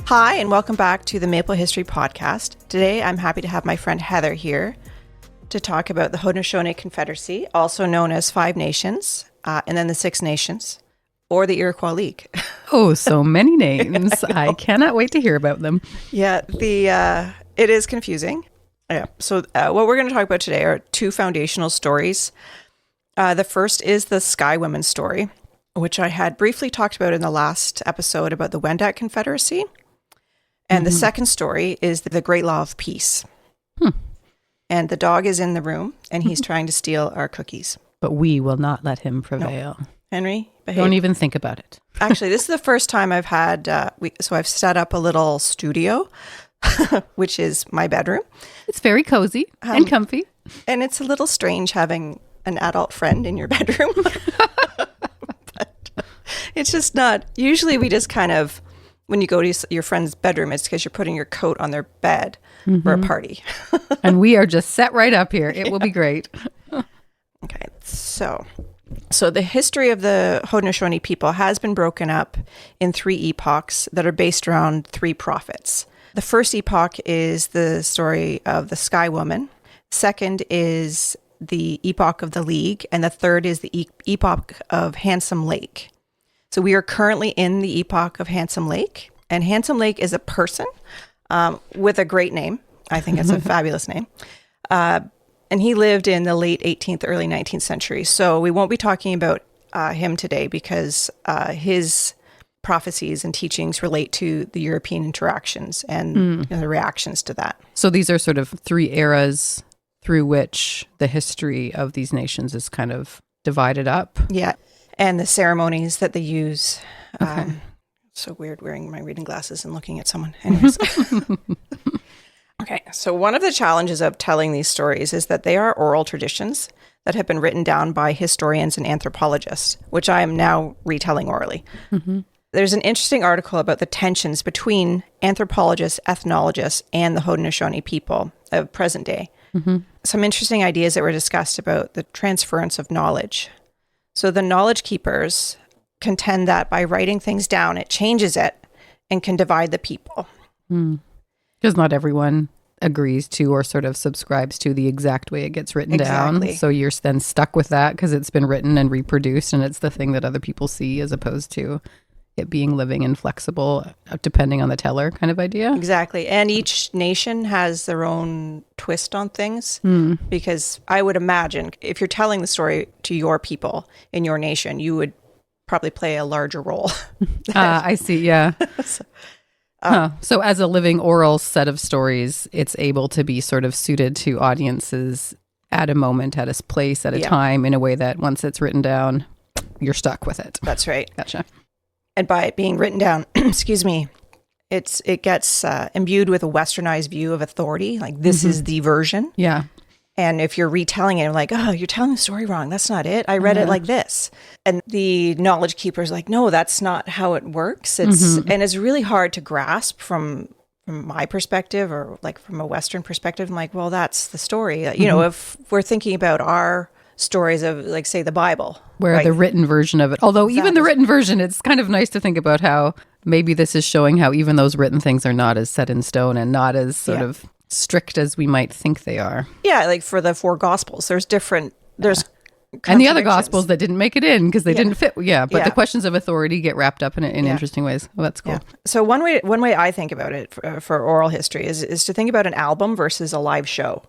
Hi, and welcome back to the Maple History Podcast. Today, I'm happy to have my friend Heather here to talk about the Haudenosaunee Confederacy, also known as Five Nations, and then the Six Nations, or the Iroquois League. Oh, so many names. I cannot wait to hear about them. Yeah, it is confusing. Yeah. So what we're going to talk about today are two foundational stories. The first is the Sky Women story, which I had briefly talked about in the last episode about the Wendat Confederacy. And the second story is the Great Law of Peace. And the dog is in the room, and he's trying to steal our cookies. But we will not let him prevail. No. Henry, behave. Don't even think about it. Actually, this is the first time I've had, so I've set up a little studio, which is my bedroom. It's very cozy and comfy. And it's a little strange having an adult friend in your bedroom. But it's just not, usually we just kind of, when you go to your friend's bedroom, it's because you're putting your coat on their bed for a party. And we are just set right up here. It will be great. Okay, so the history of the Haudenosaunee people has been broken up in three epochs that are based around three prophets. The first epoch is the story of the Sky Woman. Second is the epoch of the League. And the third is the epoch of Handsome Lake. So we are currently in the epoch of Handsome Lake. And Handsome Lake is a person with a great name. I think it's a fabulous name. And he lived in the late 18th, early 19th century. So we won't be talking about him today because his prophecies and teachings relate to the European interactions and the reactions to that. So these are sort of three eras through which the history of these nations is kind of divided up. Yeah. And the ceremonies that they use. Okay. So weird wearing my reading glasses and looking at someone. Anyways. Okay. So one of the challenges of telling these stories is that they are oral traditions that have been written down by historians and anthropologists, which I am now retelling orally. There's an interesting article about the tensions between anthropologists, ethnologists, and the Haudenosaunee people of present day. Some interesting ideas that were discussed about the transference of knowledge. So the knowledge keepers contend that by writing things down, it changes it and can divide the people. Because not everyone agrees to or sort of subscribes to the exact way it gets written down. So you're then stuck with that because it's been written and reproduced and it's the thing that other people see as opposed to it being living and flexible depending on the teller kind of idea. Exactly. And each nation has their own twist on things because I would imagine if you're telling the story to your people in your nation, you would probably play a larger role. I see. Yeah. So as a living oral set of stories, it's able to be sort of suited to audiences at a moment, at a place, at a time in a way that once it's written down, you're stuck with it. That's right. Gotcha. And by it being written down, excuse me, it gets imbued with a westernized view of authority. Like this is the version. Yeah. And if you're retelling it, like, oh, you're telling the story wrong. That's not it. I read it like this. And the knowledge keeper's like, no, that's not how it works. It's and it's really hard to grasp from my perspective or like from a Western perspective. I'm like, well, that's the story. You know, if we're thinking about our stories of like, say, the Bible. Where the written version of it. Although even the written version, it's kind of nice to think about how maybe this is showing how even those written things are not as set in stone and not as sort of strict as we might think they are. Yeah, like for the four Gospels, there's and the other Gospels that didn't make it in because they didn't fit. Yeah, but the questions of authority get wrapped up in interesting ways. Well, that's cool. Yeah. So one way I think about it for oral history is to think about an album versus a live show.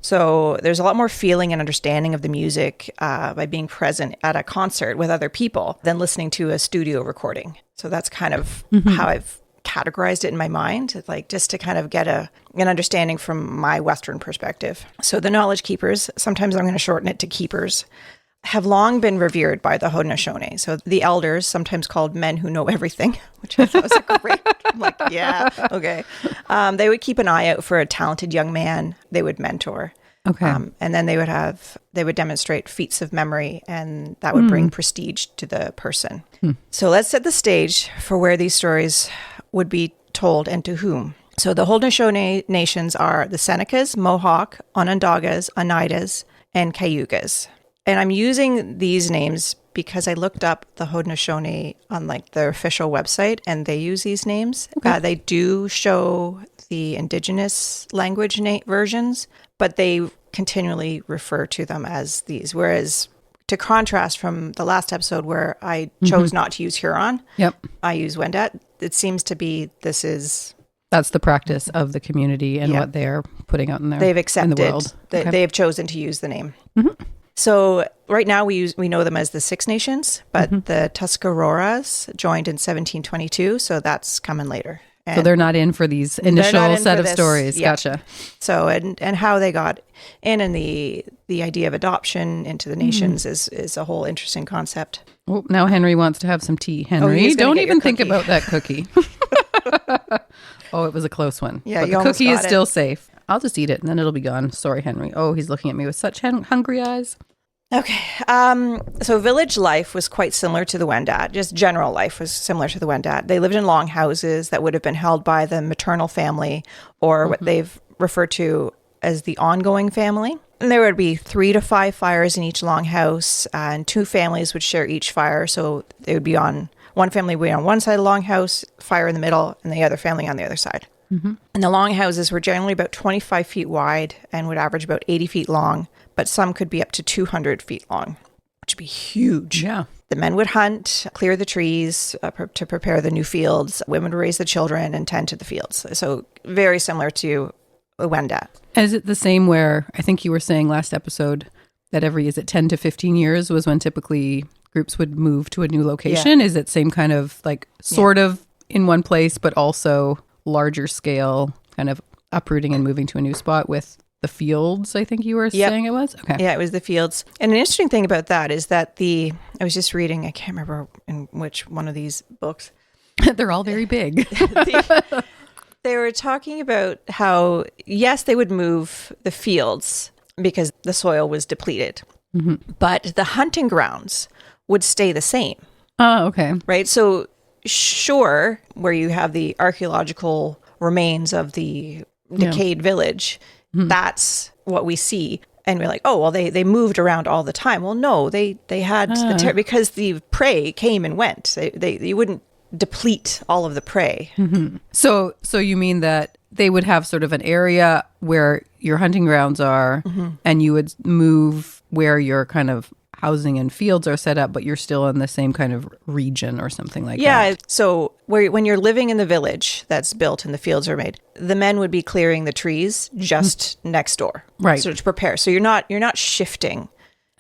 So there's a lot more feeling and understanding of the music by being present at a concert with other people than listening to a studio recording. So that's kind of how I've categorized it in my mind, like just to kind of get an understanding from my Western perspective. So the knowledge keepers, sometimes I'm going to shorten it to keepers, have long been revered by the Haudenosaunee. So the elders, sometimes called men who know everything, which I thought was a great, I'm like, yeah, okay. They would keep an eye out for a talented young man they would mentor. Okay. And then they would demonstrate feats of memory, and that would bring prestige to the person. So let's set the stage for where these stories would be told and to whom. So the Haudenosaunee nations are the Senecas, Mohawk, Onondagas, Oneidas, and Cayugas. And I'm using these names because I looked up the Haudenosaunee on like their official website, and they use these names. Okay. They do show the indigenous language versions, but they continually refer to them as these. Whereas to contrast from the last episode where I chose not to use Huron, I use Wendat. It seems to be that's the practice of the community and what they're putting out in there. They've accepted. In the world. They've chosen to use the name. So right now we know them as the Six Nations, but the Tuscaroras joined in 1722, so that's coming later. And so they're not in for these initial set of stories. Yeah. Gotcha. So and how they got in, and the idea of adoption into the nations is a whole interesting concept. Oh, now Henry wants to have some tea. Henry, don't even think about that cookie. Oh, it was a close one. Yeah, but the cookie is still safe. I'll just eat it and then it'll be gone. Sorry, Henry. Oh, he's looking at me with such hungry eyes. Okay. So village life was quite similar to the Wendat. Just general life was similar to the Wendat. They lived in long houses that would have been held by the maternal family, or what they've referred to as the ongoing family. And there would be 3 to 5 fires in each long house, and 2 families would share each fire. So they would be one family would be on one side of the long house, fire in the middle, and the other family on the other side. And the long houses were generally about 25 feet wide and would average about 80 feet long, but some could be up to 200 feet long, which would be huge. Yeah. The men would hunt, clear the trees to prepare the new fields. Women would raise the children and tend to the fields. So very similar to the Wendat. Is it the same where, I think you were saying last episode that is it 10 to 15 years was when typically groups would move to a new location? Yeah. Is it same kind of like sort of in one place, but also larger scale kind of uprooting and moving to a new spot with the fields, I think you were saying it was? Okay. Yeah, it was the fields. And an interesting thing about that is that I was just reading, I can't remember in which one of these books. They're all very big. They were talking about how, yes, they would move the fields because the soil was depleted, but the hunting grounds would stay the same. Oh, okay. Right? So sure, where you have the archaeological remains of the decayed village, that's what we see. And we're like, oh, well, they moved around all the time. Well, no, they had because the prey came and went. You wouldn't deplete all of the prey. So you mean that they would have sort of an area where your hunting grounds are, and you would move where your kind of housing and fields are set up, but you're still in the same kind of region or something like that. Yeah. So when you're living in the village that's built and the fields are made, the men would be clearing the trees just next door. Right. So to prepare. So you're not shifting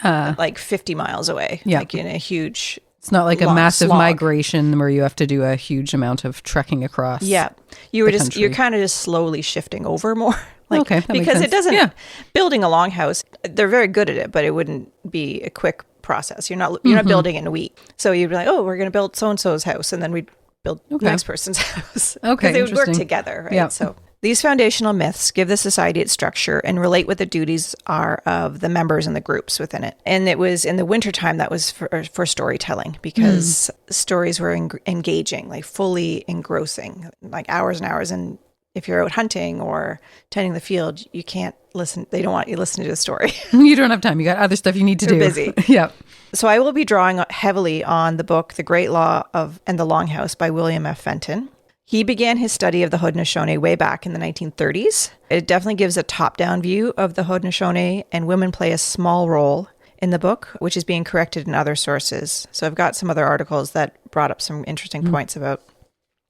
like 50 miles away, like in a huge... It's not like a massive migration where you have to do a huge amount of trekking across. Yeah. You're kind of just slowly shifting over more. Like, okay, because it doesn't, building a longhouse, they're very good at it, but it wouldn't be a quick process. You're not building in a week. So you'd be like, oh, we're going to build so-and-so's house, and then we'd build the next person's house. Okay, because they would work together, right? Yep. So these foundational myths give the society its structure and relate what the duties are of the members and the groups within it. And it was in the wintertime that was for storytelling, because stories were engaging, like fully engrossing, like hours and hours. And if you're out hunting or tending the field, you can't listen. They don't want you listening to the story. You don't have time. You got other stuff you need to do. You're busy. Yeah. So I will be drawing heavily on the book, The Great Law and the Longhouse by William F. Fenton. He began his study of the Haudenosaunee way back in the 1930s. It definitely gives a top-down view of the Haudenosaunee, and women play a small role in the book, which is being corrected in other sources. So I've got some other articles that brought up some interesting points about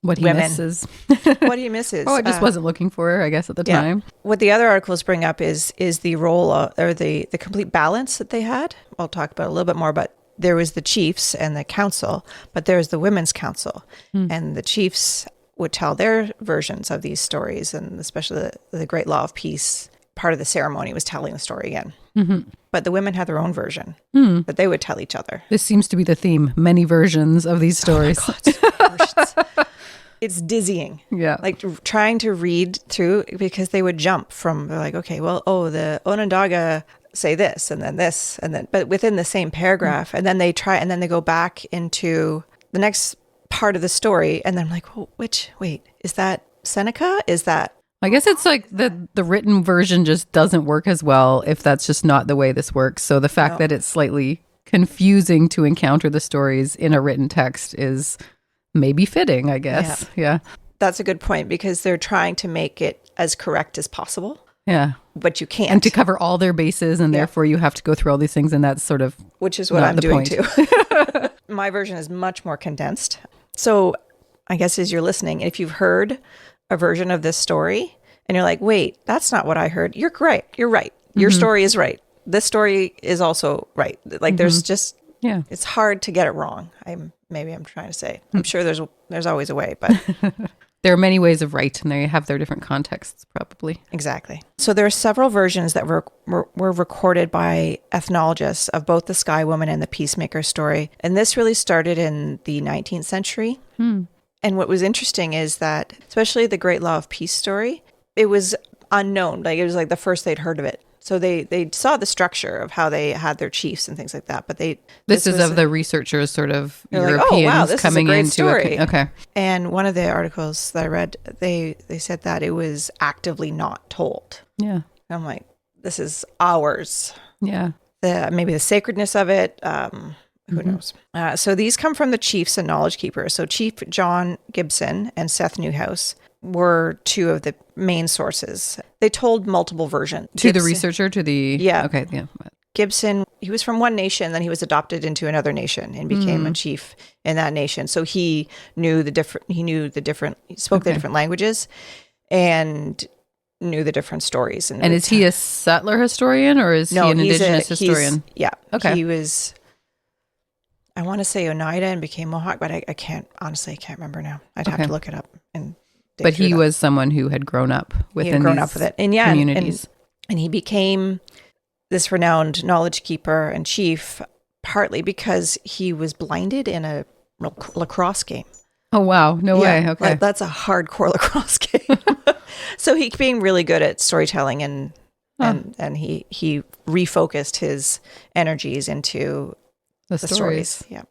what he women. Misses. What he misses. Oh, I just wasn't looking for her, I guess, at the time. What the other articles bring up is the role or the complete balance that they had. I'll talk about a little bit more, but there was the chiefs and the council, but there's the women's council. And the chiefs would tell their versions of these stories, and especially the Great Law of Peace. Part of the ceremony was telling the story again. But the women had their own version that they would tell each other. This seems to be the theme. Many versions of these stories. Oh my God. It's dizzying. Yeah. Like trying to read through, because they would jump from, they're like, okay, well, the Onondaga say this, and then, but within the same paragraph. And then they go back into the next part of the story. And then I'm like, well, wait, is that Seneca? Is that I guess it's like the written version just doesn't work as well if that's just not the way this works. So the fact that it's slightly confusing to encounter the stories in a written text is maybe fitting, I guess. Yeah. That's a good point, because they're trying to make it as correct as possible. Yeah. But you can't. And to cover all their bases, and therefore you have to go through all these things, and that's sort of which is what I'm doing too. My version is much more condensed. So I guess as you're listening, if you've heard a version of this story and you're like, wait, that's not what I heard, you're right. You're right. Your story is right. This story is also right. Like there's just, it's hard to get it wrong. Maybe I'm trying to say. I'm sure there's always a way, but there are many ways of right, and they have their different contexts, probably. Exactly. So there are several versions that were recorded by ethnologists of both the Sky Woman and the Peacemaker story. And this really started in the 19th century. And what was interesting is that, especially the Great Law of Peace story, it was unknown. Like it was like the first they'd heard of it. So they saw the structure of how they had their chiefs and things like that. But this is of the researchers, sort of Europeans like, oh, wow, this coming is a great into story. Okay. And one of the articles that I read, they said that it was actively not told. Yeah. And I'm like, this is ours. Yeah. Maybe the sacredness of it. Who knows? So these come from the chiefs and knowledge keepers. So Chief John Gibson and Seth Newhouse were two of the main sources. They told multiple versions. To the researcher, to the... Yeah. Okay, yeah. Gibson, he was from one nation, then he was adopted into another nation and became a chief in that nation. So he knew he spoke the different languages and knew the different stories. And is he a settler historian, or is he an indigenous historian? Okay. He was... I want to say Oneida and became Mohawk, but I can't remember now. I'd have to look it up. But he was someone who had grown up within these with it. And communities. And he became this renowned knowledge keeper and chief partly because he was blinded in a lacrosse game. Oh, wow. No way. Okay. That's a hardcore lacrosse game. So he being really good at storytelling and he refocused his energies into the stories. Yeah.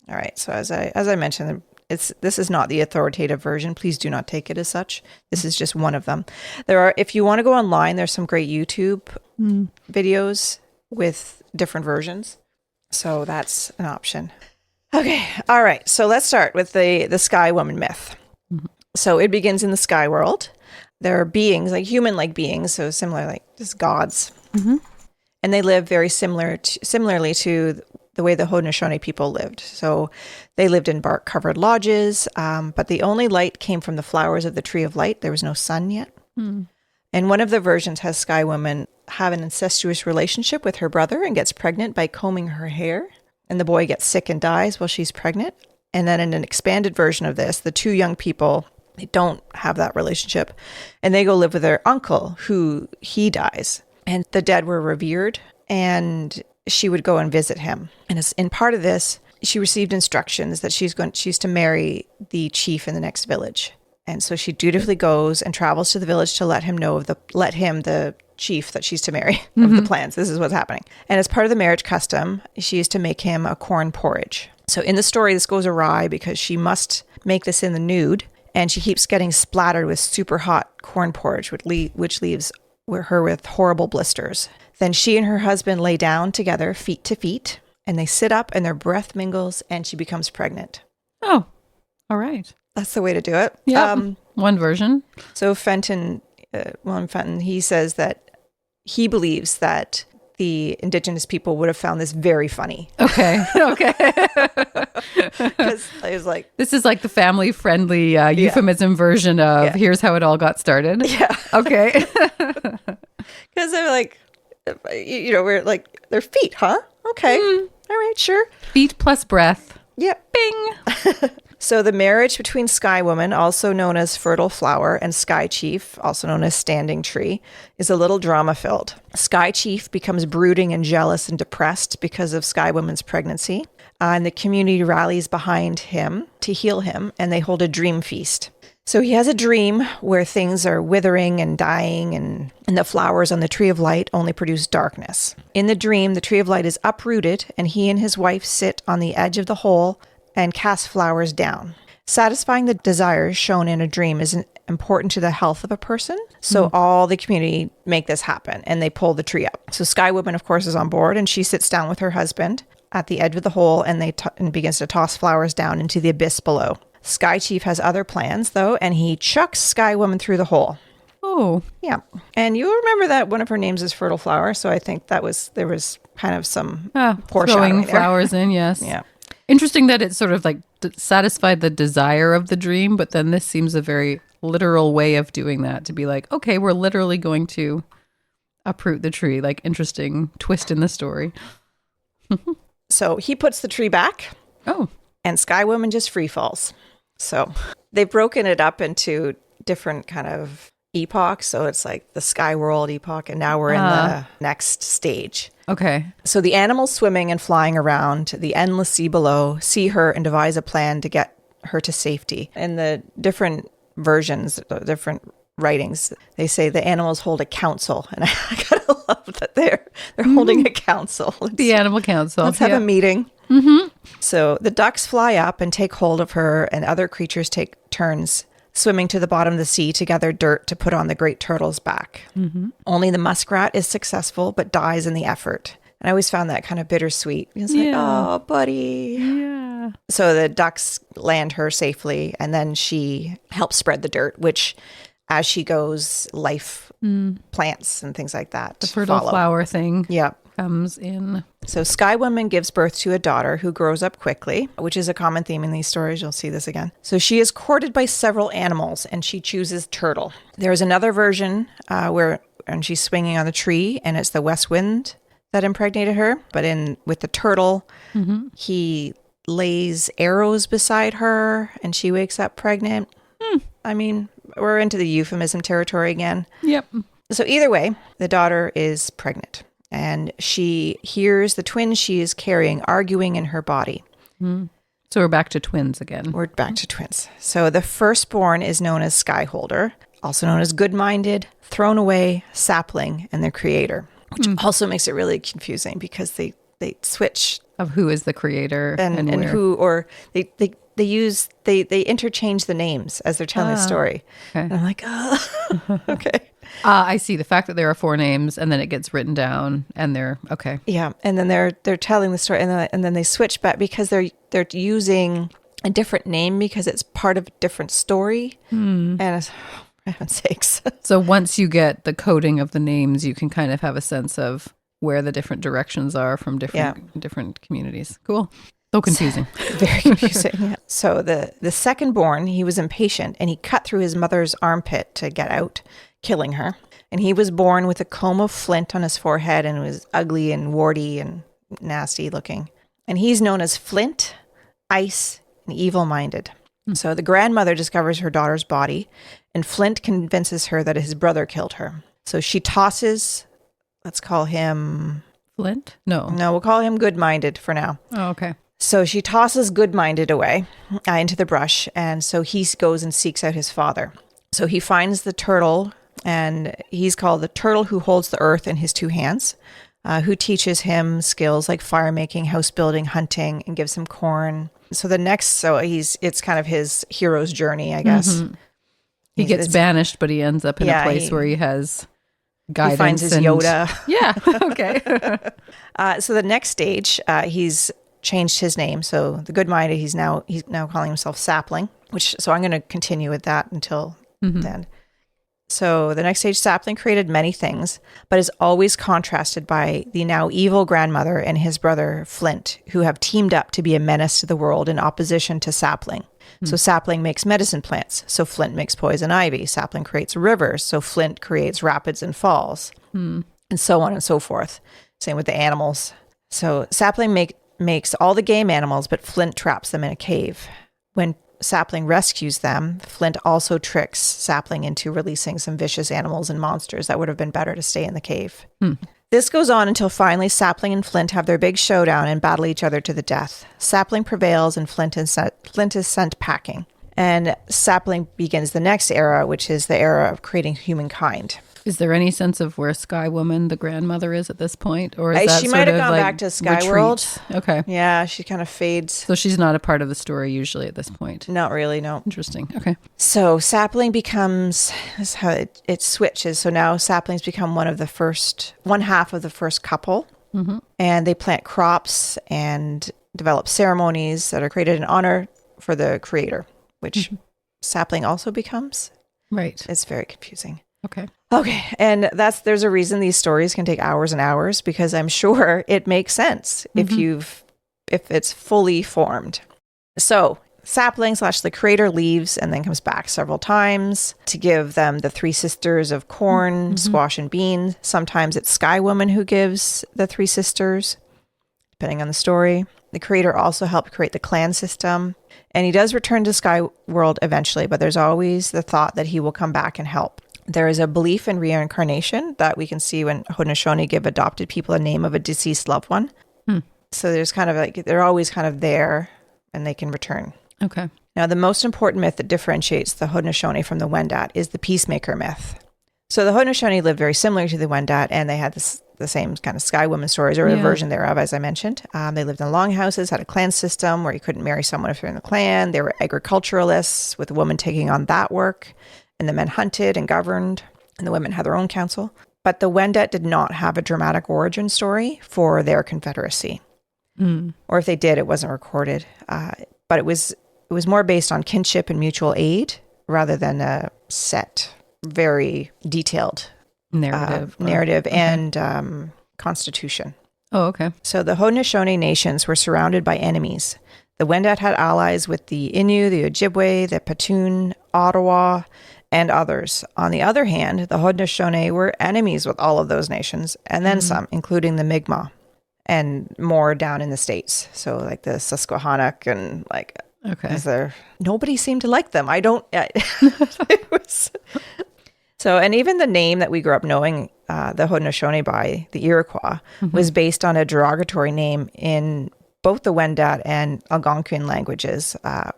All right. So as I mentioned, this is not the authoritative version. Please do not take it as such. This is just one of them. If you want to go online, there's some great YouTube videos with different versions. So that's an option. Okay. All right. So let's start with the Sky Woman myth. So it begins in the sky world. There are beings, like human-like beings, so similar, like just gods. And they live very similarly to the way the Haudenosaunee people lived. So they lived in bark-covered lodges, but the only light came from the flowers of the tree of light. There was no sun yet. And one of the versions has Sky Woman have an incestuous relationship with her brother and gets pregnant by combing her hair. And the boy gets sick and dies while she's pregnant. And then in an expanded version of this, the two young people, they don't have that relationship. And they go live with their uncle, who he dies. And the dead were revered, and she would go and visit him. And as in part of this, she received instructions that she's to marry the chief in the next village. And so she dutifully goes and travels to the village to let him, the chief that she's to marry, of the plans. This is what's happening. And as part of the marriage custom, she is to make him a corn porridge. So in the story, this goes awry because she must make this in the nude, and she keeps getting splattered with super hot corn porridge, which leaves her with horrible blisters. Then she and her husband lay down together, feet to feet, and they sit up and their breath mingles and she becomes pregnant. Oh, all right. That's the way to do it. Yeah, one version. So William Fenton, he says that he believes that the indigenous people would have found this very funny. Okay. Because I was like... This is like the family-friendly euphemism version of here's how it all got started. Yeah. Okay. Because they're like, we're like, their feet, huh? Okay. All right, sure. Feet plus breath. Yep. Bing. So the marriage between Sky Woman, also known as Fertile Flower, and Sky Chief, also known as Standing Tree, is a little drama-filled. Sky Chief becomes brooding and jealous and depressed because of Sky Woman's pregnancy, and the community rallies behind him to heal him, and they hold a dream feast. So he has a dream where things are withering and dying, and the flowers on the Tree of Light only produce darkness. In the dream, the Tree of Light is uprooted, and he and his wife sit on the edge of the hole and cast flowers down. Satisfying the desires shown in a dream is important to the health of a person. So all the community make this happen, and they pull the tree up. So Sky Woman, of course, is on board, and she sits down with her husband at the edge of the hole, and and begins to toss flowers down into the abyss below. Sky Chief has other plans, though, and he chucks Sky Woman through the hole. Oh. Yeah. And you remember that one of her names is Fertile Flower, so I think there was kind of some foreshadowing throwing flowers in, yes. Yeah. Interesting that it sort of like satisfied the desire of the dream, but then this seems a very literal way of doing that, to be like, okay, we're literally going to uproot the tree. Like, interesting twist in the story. So he puts the tree back. Oh. And Sky Woman just free falls. So they've broken it up into different kind of epochs. So it's like the Sky World epoch, and now we're in the next stage. Okay. So the animals swimming and flying around the endless sea below see her and devise a plan to get her to safety. In the different versions, different writings, they say the animals hold a council, and I kind of love that they're holding a council. The animal council. Let's have a meeting. Mm-hmm. So the ducks fly up and take hold of her, and other creatures take turns swimming to the bottom of the sea to gather dirt to put on the great turtle's back. Mm-hmm. Only the muskrat is successful, but dies in the effort. And I always found that kind of bittersweet. It's like, oh, buddy. Yeah. So the ducks land her safely, and then she helps spread the dirt, which, as she goes, life plants and things like that. The fertile flower thing. Yep. Comes in. So Sky Woman gives birth to a daughter who grows up quickly, which is a common theme in these stories. You'll see this again. So she is courted by several animals, and she chooses turtle. There's another version and she's swinging on the tree, and it's the west wind that impregnated her. But with the turtle, he lays arrows beside her, and she wakes up pregnant. I mean, we're into the euphemism territory again. Yep. So either way, the daughter is pregnant. And she hears the twins she is carrying arguing in her body. So we're back to twins again. We're back to twins. So the firstborn is known as Skyholder, also known as Good-Minded, Thrown Away, Sapling, and their creator, which also makes it really confusing because they switch. Of who is the creator and who, or they interchange the names as they're telling the story. Okay. And I'm like, oh, okay. I see the fact that there are 4 names, and then it gets written down, and they're okay. Yeah, and then they're telling the story, and then they switch back because they're using a different name because it's part of a different story. And it's, for heaven's sakes. So once you get the coding of the names, you can kind of have a sense of where the different directions are from different communities. Cool. So confusing. Very confusing. Yeah. So the second born, he was impatient, and he cut through his mother's armpit to get out, killing her. And he was born with a comb of flint on his forehead, and was ugly and warty and nasty looking. And he's known as Flint, Ice, and Evil-Minded. So the grandmother discovers her daughter's body, and Flint convinces her that his brother killed her. So she tosses, let's call him... Flint? No, we'll call him Good-Minded for now. Oh, okay. So she tosses Good-Minded away into the brush, and so he goes and seeks out his father. So he finds the turtle, and he's called the turtle who holds the earth in his 2 hands, who teaches him skills like fire making, house building, hunting, and gives him corn. So it's kind of his hero's journey, I guess. Mm-hmm. He gets banished, but he ends up in a place where he has guidance. He finds his Yoda. Yeah, okay. So the next stage, he's changed his name. So the Good-Minded, he's now calling himself Sapling, so I'm going to continue with that until then. So the next stage, Sapling created many things, but is always contrasted by the now evil grandmother and his brother Flint, who have teamed up to be a menace to the world in opposition to Sapling. So Sapling makes medicine plants, so Flint makes poison ivy. Sapling creates rivers, so Flint creates rapids and falls, and so on and so forth. Same with the animals. So Sapling makes all the game animals, but Flint traps them in a cave. When Sapling rescues them, Flint also tricks Sapling into releasing some vicious animals and monsters that would have been better to stay in the cave. This goes on until finally Sapling and Flint have their big showdown and battle each other to the death. Sapling prevails, and Flint is sent packing. And Sapling begins the next era, which is the era of creating humankind. Is there any sense of where Sky Woman, the grandmother, is at this point? Or is that she might have gone like back to Sky World. Okay. Yeah, she kind of fades. So she's not a part of the story usually at this point. Not really, no. Interesting. Okay. So Sapling becomes, this is how it switches. So now saplings become one half of the first couple. Mm-hmm. And they plant crops and develop ceremonies that are created in honor for the creator, which sapling also becomes. Right. It's very confusing. Okay. And there's a reason these stories can take hours and hours, because I'm sure it makes sense if it's fully formed. So sapling / the creator leaves and then comes back several times to give them the three sisters of corn, squash, and bean. Sometimes it's Sky Woman who gives the three sisters, depending on the story. The creator also helped create the clan system, and he does return to Sky World eventually, but there's always the thought that he will come back and help. There is a belief in reincarnation that we can see when Haudenosaunee give adopted people a name of a deceased loved one. So there's kind of like, they're always kind of there and they can return. Okay. Now, the most important myth that differentiates the Haudenosaunee from the Wendat is the peacemaker myth. So the Haudenosaunee lived very similar to the Wendat, and they had the same kind of Sky Woman stories, or a version thereof, as I mentioned. They lived in longhouses, had a clan system where you couldn't marry someone if you're in the clan. They were agriculturalists, with the woman taking on that work, and the men hunted and governed, and the women had their own council. But the Wendat did not have a dramatic origin story for their confederacy. Or if they did, it wasn't recorded. But it was more based on kinship and mutual aid rather than a set, very detailed narrative and constitution. Oh, okay. So the Haudenosaunee nations were surrounded by enemies. The Wendat had allies with the Innu, the Ojibwe, the Petun, Ottawa, and others. On the other hand, the Haudenosaunee were enemies with all of those nations, and then some, including the Mi'kmaq, and more down in the States. So like the Susquehannock and like, nobody seemed to like them. It was... So, and even the name that we grew up knowing the Haudenosaunee by, the Iroquois, was based on a derogatory name in both the Wendat and Algonquin languages,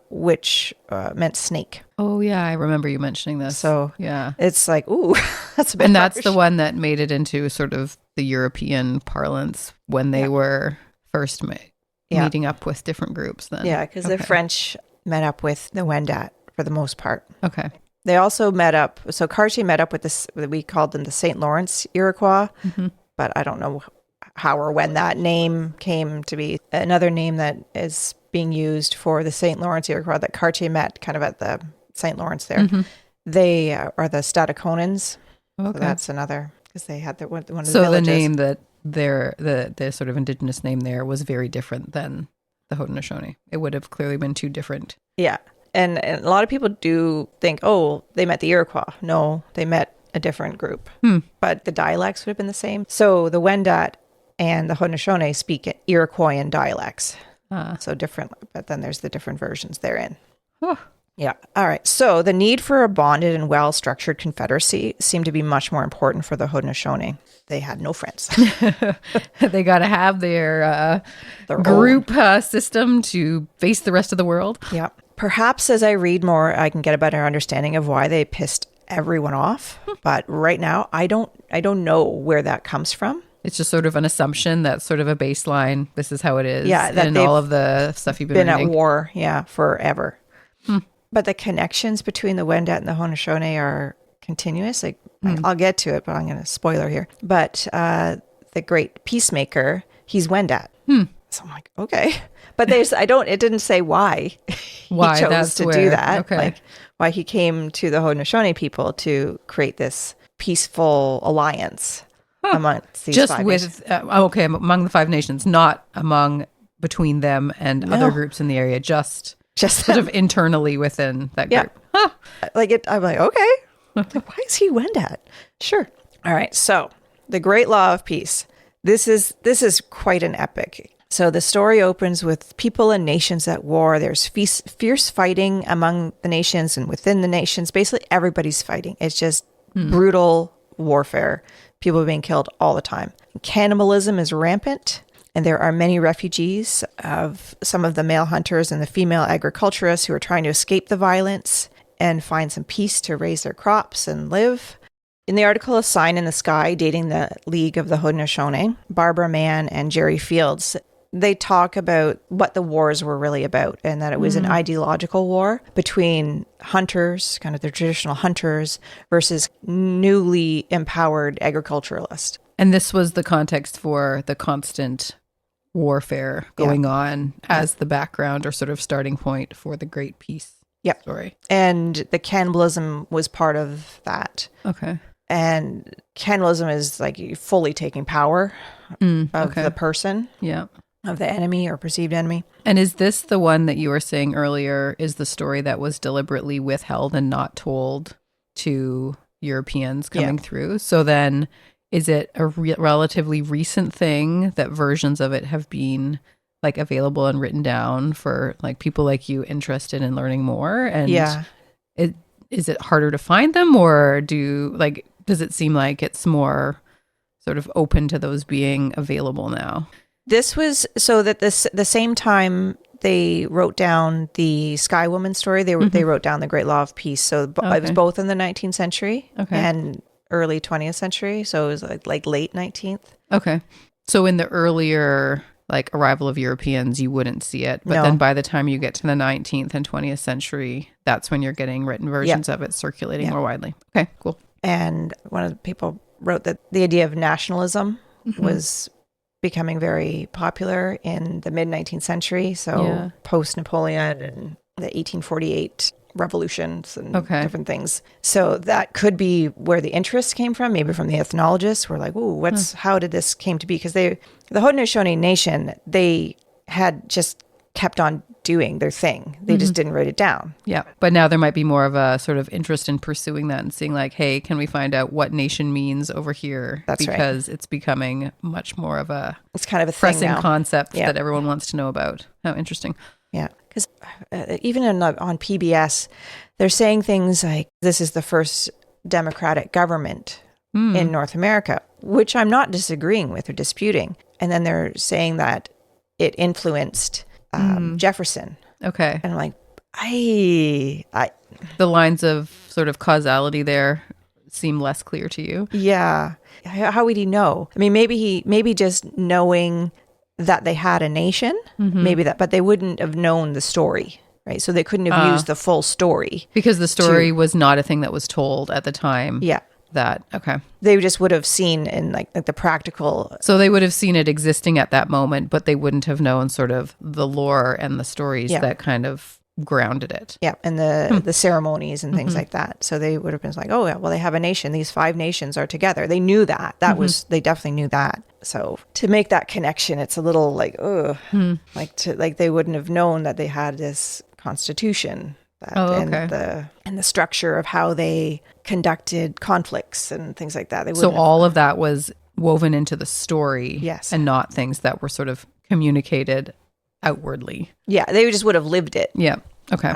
which meant snake. Oh, yeah. I remember you mentioning this. So, yeah, it's like, ooh, that's a bit And harsh. that's the one that made it into sort of the European parlance when they were first meeting up with different groups then. Yeah, because the French met up with the Wendat for the most part. Okay. They also met up, so Cartier met up with this, we called them the St. Lawrence Iroquois, but I don't know how or when that name came to be. Another name that is being used for the St. Lawrence Iroquois that Cartier met kind of at the St. Lawrence there. They are the Stadaconans. Okay. So that's another, because they had one of the villages. So the name that the sort of indigenous name there was very different than the Haudenosaunee. It would have clearly been two different. Yeah. And a lot of people do think, oh, they met the Iroquois. No, they met a different group. But the dialects would have been the same. So the Wendat and the Haudenosaunee speak Iroquoian dialects. So different, but then there's the different versions therein. Yeah. All right. So the need for a bonded and well-structured confederacy seemed to be much more important for the Haudenosaunee. They had no friends. They got to have their group system to face the rest of the world. Yeah. Perhaps as I read more, I can get a better understanding of why they pissed everyone off. But right now, I don't know where that comes from. It's just sort of an assumption that's sort of a baseline. This is how it is. Yeah. And all of the stuff you've been reading. At war. Yeah. Forever. But the connections between the Wendat and the Haudenosaunee are continuous. Like I'll get to it, but I'm going to spoiler here. But the great peacemaker, he's Wendat. So I'm like, okay. But it didn't say why he chose to do that. Okay. Like why he came to the Haudenosaunee people to create this peaceful alliance amongst these just five with nations. Among the five nations, not between them and other groups in the area, just sort of internally within that group. Yeah. I'm like, okay. Why is he Wendat? Sure. All right. So the Great Law of Peace. This is quite an epic. So the story opens with people and nations at war. There's fierce fighting among the nations and within the nations. Basically, everybody's fighting. It's just brutal warfare. People are being killed all the time. Cannibalism is rampant, and there are many refugees of some of the male hunters and the female agriculturists who are trying to escape the violence and find some peace to raise their crops and live. In the article A Sign in the Sky, dating the League of the Haudenosaunee, Barbara Mann and Jerry Fields, they talk about what the wars were really about, and that it was an ideological war between hunters, kind of the traditional hunters, versus newly empowered agriculturalists. And this was the context for the constant warfare going on as the background or sort of starting point for the Great Peace story. And the cannibalism was part of that. Okay. And cannibalism is like fully taking power of the person. Yeah. Of the enemy or perceived enemy. And is this the one that you were saying earlier is the story that was deliberately withheld and not told to Europeans coming through? So then is it a relatively recent thing that versions of it have been like available and written down for like people like you interested in learning more? And is it harder to find them, or does it seem like it's more sort of open to those being available now? This was so that the same time they wrote down the Sky Woman story, they wrote down the Great Law of Peace. So it was both in the 19th century and early 20th century. So it was like late 19th. Okay. So in the earlier like arrival of Europeans, you wouldn't see it. But then by the time you get to the 19th and 20th century, that's when you're getting written versions of it circulating more widely. Okay, cool. And one of the people wrote that the idea of nationalism was becoming very popular in the mid-19th century. So post-Napoleon and the 1848 revolutions and different things. So that could be where the interest came from, maybe from the ethnologists. We're like, ooh, how did this came to be? Because the Haudenosaunee Nation, they had just kept on doing their thing. They just didn't write it down. Yeah. But now there might be more of a sort of interest in pursuing that and seeing like, hey, can we find out what nation means over here? That's because it's becoming much more of it's kind of a pressing concept that everyone wants to know about. How interesting. Yeah. Because even on PBS, they're saying things like, this is the first democratic government in North America, which I'm not disagreeing with or disputing. And then they're saying that it influenced Jefferson. Okay. And I'm like, I the lines of sort of causality there seem less clear to you. Yeah. How would he know? I mean, maybe just knowing that they had a nation, but they wouldn't have known the story, right? So they couldn't have used the full story. Because the story was not a thing that was told at the time. Yeah. They just would have seen in like the practical. So they would have seen it existing at that moment, but they wouldn't have known sort of the lore and the stories that kind of grounded it. Yeah, and the ceremonies and things like that. So they would have been like, oh yeah, well they have a nation. These 5 nations are together. They knew that. They definitely knew that. So to make that connection, it's a little like, like they wouldn't have known that they had this constitution. And the structure of how they conducted conflicts and things like that. So all of that was woven into the story, and not things that were sort of communicated outwardly. Yeah, they just would have lived it. Yeah. Okay.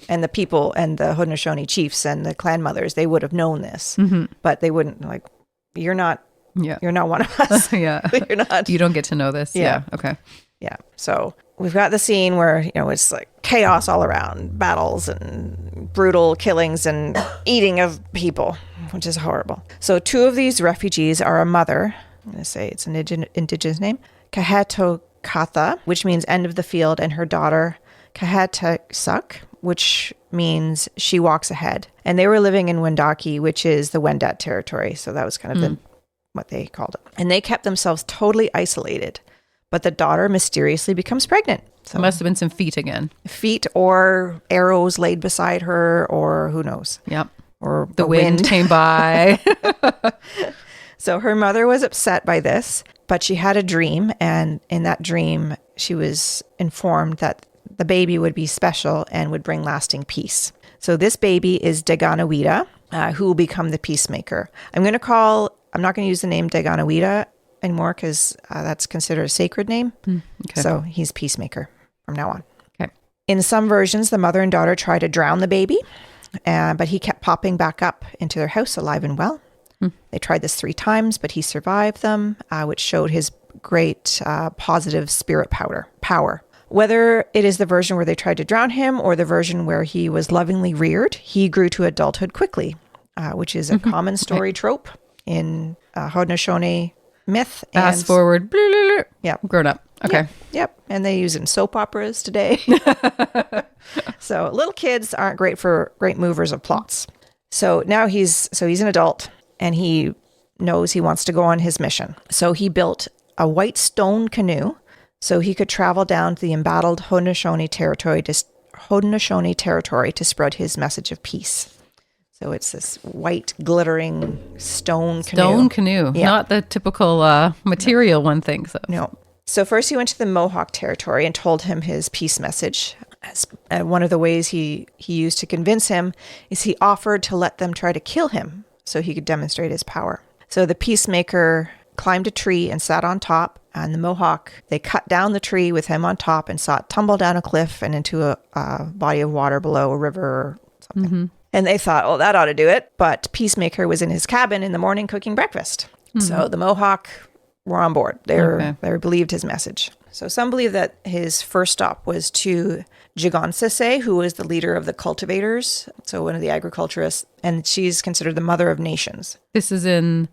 And the people and the Haudenosaunee chiefs and the clan mothers, they would have known this, but they wouldn't like. You're not one of us. You're not. You don't get to know this. Yeah. Okay. Yeah. So we've got the scene where, it's like chaos all around, battles and brutal killings and eating of people, which is horrible. So 2 of these refugees are a mother. I'm going to say it's an indigenous name, Kahetokatha, which means end of the field, and her daughter, Kahetasuk, which means she walks ahead. And they were living in Wendake, which is the Wendat territory. So that was kind of what they called it. And they kept themselves totally isolated. But the daughter mysteriously becomes pregnant. So it must have been some feet again. Feet or arrows laid beside her, or who knows. Yep. Or the wind came by. So her mother was upset by this, but she had a dream. And in that dream, she was informed that the baby would be special and would bring lasting peace. So this baby is Daganawida, who will become the peacemaker. I'm not going to use the name Daganawida anymore because that's considered a sacred name. Okay. So he's peacemaker from now on. Okay. In some versions, the mother and daughter try to drown the baby, but he kept popping back up into their house alive and well. They tried this 3 times, but he survived them, which showed his great positive spirit power. Whether it is the version where they tried to drown him or the version where he was lovingly reared, he grew to adulthood quickly. which is a common story trope in Haudenosaunee myth. Fast forward. Blah, blah, blah. Yeah. Grown up. Okay. Yep. And they use it in soap operas today. So little kids aren't great movers of plots. So now he's an adult and he knows he wants to go on his mission. So he built a white stone canoe so he could travel down to the embattled Haudenosaunee territory to spread his message of peace. So it's this white glittering stone canoe. Stone canoe, Yeah. not the typical material one thinks of. No. So first he went to the Mohawk territory and told him his peace message. One of the ways he used to convince him is he offered to let them try to kill him so he could demonstrate his power. So the peacemaker climbed a tree and sat on top, and the Mohawk, they cut down the tree with him on top and saw it tumble down a cliff and into a body of water below, a river or something. Mm-hmm. And they thought, oh, that ought to do it. But Peacemaker was in his cabin in the morning cooking breakfast. Mm-hmm. So the Mohawk were on board. They believed his message. So some believe that his first stop was to Jigonsase, who was the leader of the cultivators, so one of the agriculturists, and she's considered the mother of nations. This is in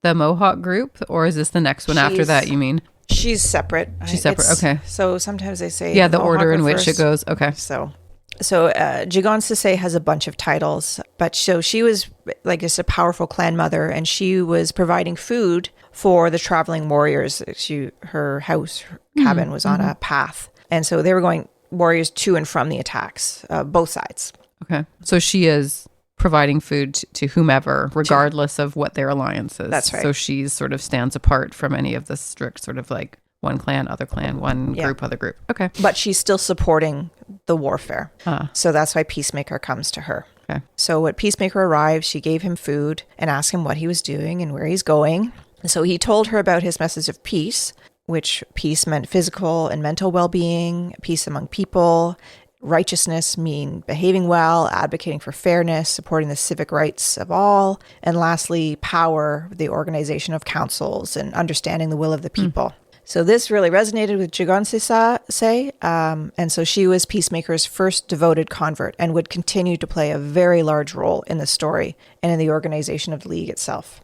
the Mohawk group, or is this the next one after that, you mean? She's separate. She's separate, okay. So sometimes they say... Yeah, the order in which it goes, okay. So Jigonsase has a bunch of titles, but so she was like just a powerful clan mother, and she was providing food for the traveling warriors. Her cabin was on a path, and so they were going warriors to and from the attacks, both sides. Okay, so she is providing food to whomever, regardless of what their alliance is. That's right. So she sort of stands apart from any of the strict sort of like one clan, other clan, one group, other group. Okay. But she's still supporting the warfare. So that's why Peacemaker comes to her. Okay. So when Peacemaker arrived, she gave him food and asked him what he was doing and where he's going. So he told her about his message of peace, which peace meant physical and mental well-being, peace among people. Righteousness mean behaving well, advocating for fairness, supporting the civic rights of all. And lastly, power, the organization of councils and understanding the will of the people. So this really resonated with Jigonsase, and so she was Peacemaker's first devoted convert and would continue to play a very large role in the story and in the organization of the League itself.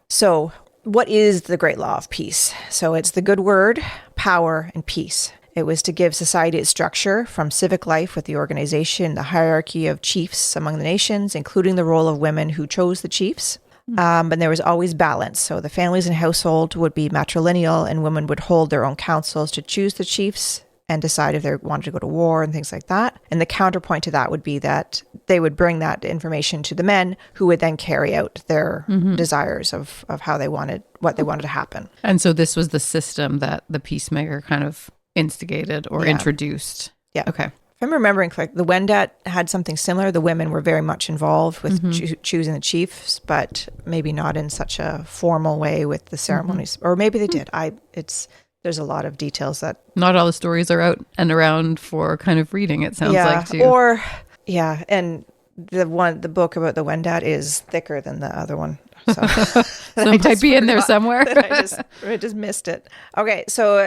So what is the Great Law of Peace? So it's the good word, power, and peace. It was to give society its structure from civic life with the organization, the hierarchy of chiefs among the nations, including the role of women who chose the chiefs. But there was always balance. So the families and household would be matrilineal, and women would hold their own councils to choose the chiefs and decide if they wanted to go to war and things like that. And the counterpoint to that would be that they would bring that information to the men, who would then carry out their desires of how they wanted, what they wanted to happen. And so this was the system that the Peacemaker kind of instigated or introduced. Yeah. Okay. If I'm remembering correctly, the Wendat had something similar. The women were very much involved with choosing the chiefs, but maybe not in such a formal way with the ceremonies. Or maybe they did. There's a lot of details that... Not all the stories are out and around for kind of reading, it sounds like, too. And the book about the Wendat is thicker than the other one. So it might be in there somewhere. I just missed it. Okay, so